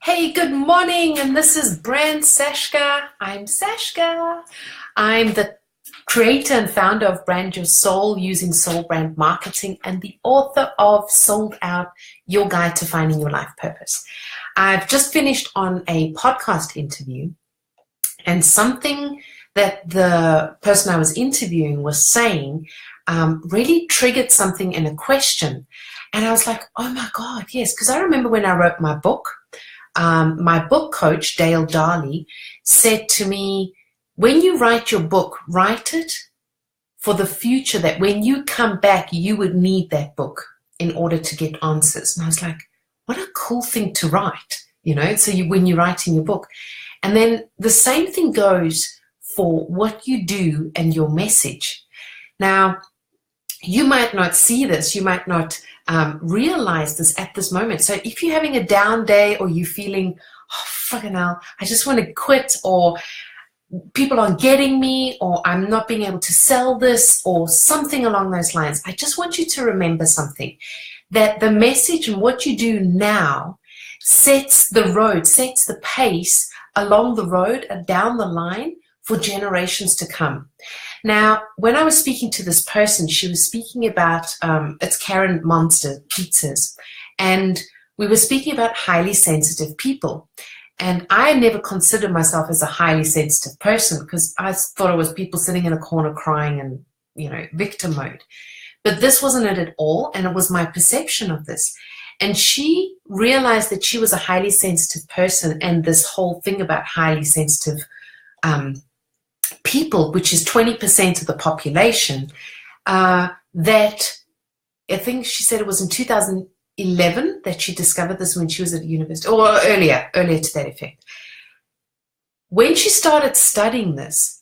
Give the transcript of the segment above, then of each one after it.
Hey, good morning, and this is Brand Sashka. I'm Sashka. I'm the creator and founder of Brand Your Soul using soul brand marketing and the author of Sold Out, Your Guide to Finding Your Life Purpose. I've just finished on a podcast interview, and something that the person I was interviewing was saying really triggered something in a question. And I was like, oh my God, yes, because I remember when I wrote my book, my book coach, Dale Darley, said to me, when you write your book, write it for the future that when you come back, you would need that book in order to get answers. And I was like, what a cool thing to write, so when you're writing your book. And then the same thing goes for what you do and your message. Now, you might not see this, you might not realize this at this moment. So if you're having a down day or you're feeling, oh, fucking hell, I just want to quit, or people aren't getting me, or I'm not being able to sell this, or something along those lines, I just want you to remember something, that the message and what you do now sets the road, sets the pace along the road and down the line for generations to come. Now, when I was speaking to this person, she was speaking about, it's Karen Monster Pizzas, and we were speaking about highly sensitive people. And I never considered myself as a highly sensitive person because I thought it was people sitting in a corner crying and, victim mode. But this wasn't it at all, and it was my perception of this. And she realized that she was a highly sensitive person, and this whole thing about highly sensitive people, which is 20% of the population, that I think she said it was in 2011 that she discovered this when she was at university, or earlier to that effect. When she started studying this,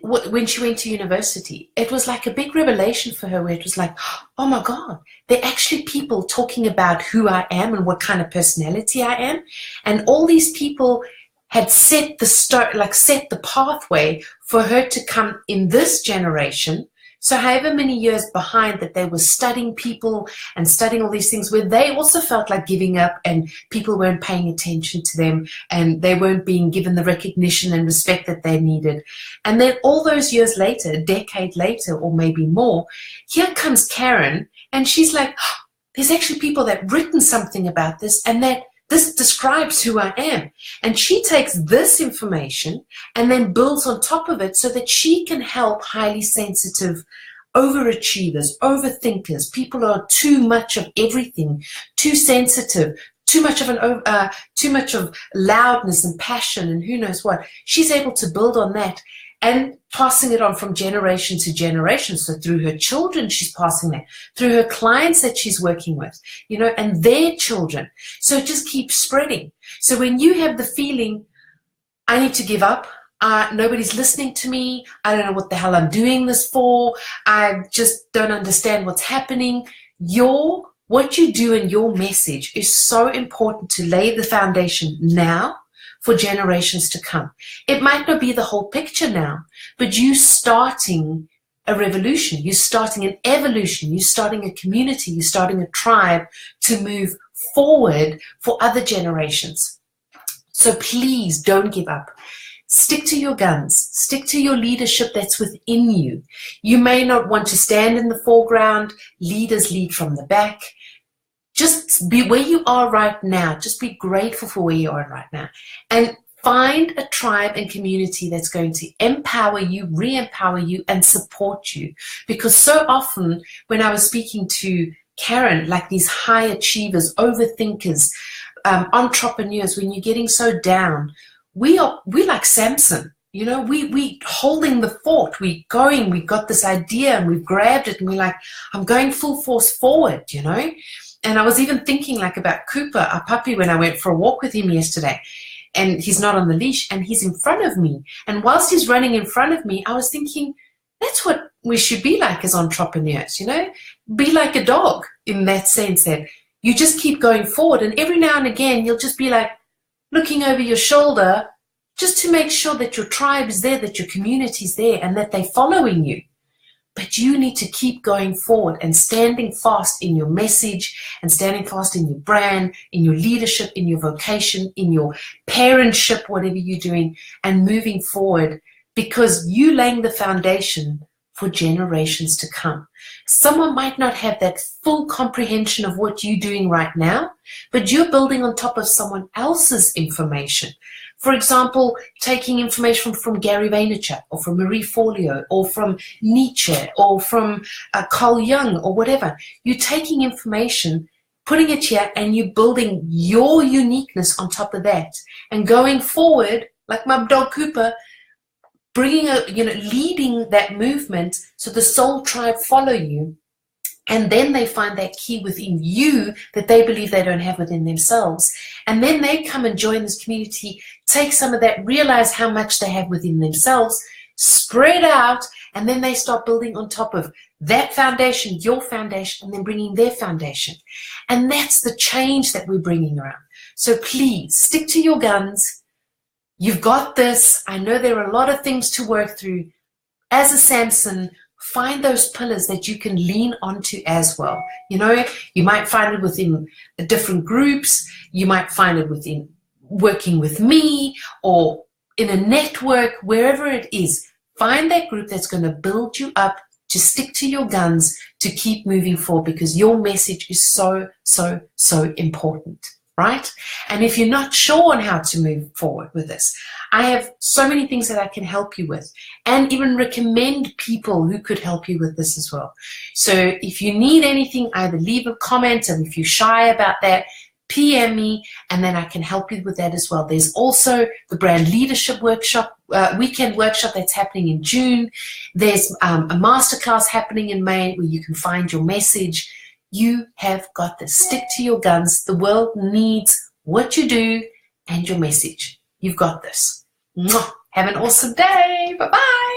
when she went to university, it was like a big revelation for her, where it was like, oh my God, there are actually people talking about who I am and what kind of personality I am. And all these people had set the pathway for her to come in this generation. So however many years behind that they were studying people and studying all these things, where they also felt like giving up and people weren't paying attention to them and they weren't being given the recognition and respect that they needed. And then all those years later, a decade later or maybe more, here comes Karen, and she's like, oh, there's actually people that written something about this, and that this describes who I am. And she takes this information and then builds on top of it so that she can help highly sensitive overachievers, overthinkers, people who are too much of everything, too sensitive, too much of loudness and passion and who knows what. She's able to build on that and passing it on from generation to generation. So through her children, she's passing that, through her clients that she's working with, and their children. So it just keeps spreading. So when you have the feeling, I need to give up, nobody's listening to me, I don't know what the hell I'm doing this for, I just don't understand what's happening, what you do in your message is so important to lay the foundation now for generations to come. It might not be the whole picture now, but you starting a revolution, you're starting an evolution, you're starting a community, you're starting a tribe to move forward for other generations. So please don't give up. Stick to your guns. Stick to your leadership that's within you. You may not want to stand in the foreground. Leaders lead from the back. Just be where you are right now. Just be grateful for where you are right now. And find a tribe and community that's going to empower you, re-empower you, and support you. Because so often when I was speaking to Karen, like these high achievers, overthinkers, entrepreneurs, when you're getting so down, we're like Samson. We holding the fort, we got this idea and we've grabbed it and we're like, I'm going full force forward, And I was even thinking like about Cooper, our puppy, when I went for a walk with him yesterday, and he's not on the leash and he's in front of me. And whilst he's running in front of me, I was thinking, that's what we should be like as entrepreneurs, be like a dog in that sense, that you just keep going forward. And every now and again, you'll just be like looking over your shoulder just to make sure that your tribe is there, that your community is there, and that they're following you. but you need to keep going forward and standing fast in your message and standing fast in your brand, in your leadership, in your vocation, in your parentship, whatever you're doing, and moving forward, because you laying the foundation for generations to come. Someone might not have that full comprehension of what you're doing right now, but you're building on top of someone else's information. For example, taking information from Gary Vaynerchuk or from Marie Forleo or from Nietzsche or from Carl Jung or whatever. You're taking information, putting it here, and you're building your uniqueness on top of that. And going forward, like my dog Cooper, bringing leading that movement so the soul tribe follow you. And then they find that key within you that they believe they don't have within themselves. And then they come and join this community, take some of that, realize how much they have within themselves, spread out, and then they start building on top of that foundation, your foundation, and then bringing their foundation. And that's the change that we're bringing around. So please stick to your guns. You've got this. I know there are a lot of things to work through. As a Samson, find those pillars that you can lean onto as well. You might find it within different groups. You might find it within working with me or in a network, wherever it is. Find that group that's going to build you up to stick to your guns, to keep moving forward, because your message is so, so, so important. Right? And if you're not sure on how to move forward with this, I have so many things that I can help you with, and even recommend people who could help you with this as well. So if you need anything, either leave a comment, and if you're shy about that, PM me, and then I can help you with that as well. There's also the brand leadership workshop, weekend workshop that's happening in June. There's a masterclass happening in May where you can find your message. You have got this. Stick to your guns. The world needs what you do and your message. You've got this. Mwah. Have an awesome day. Bye-bye.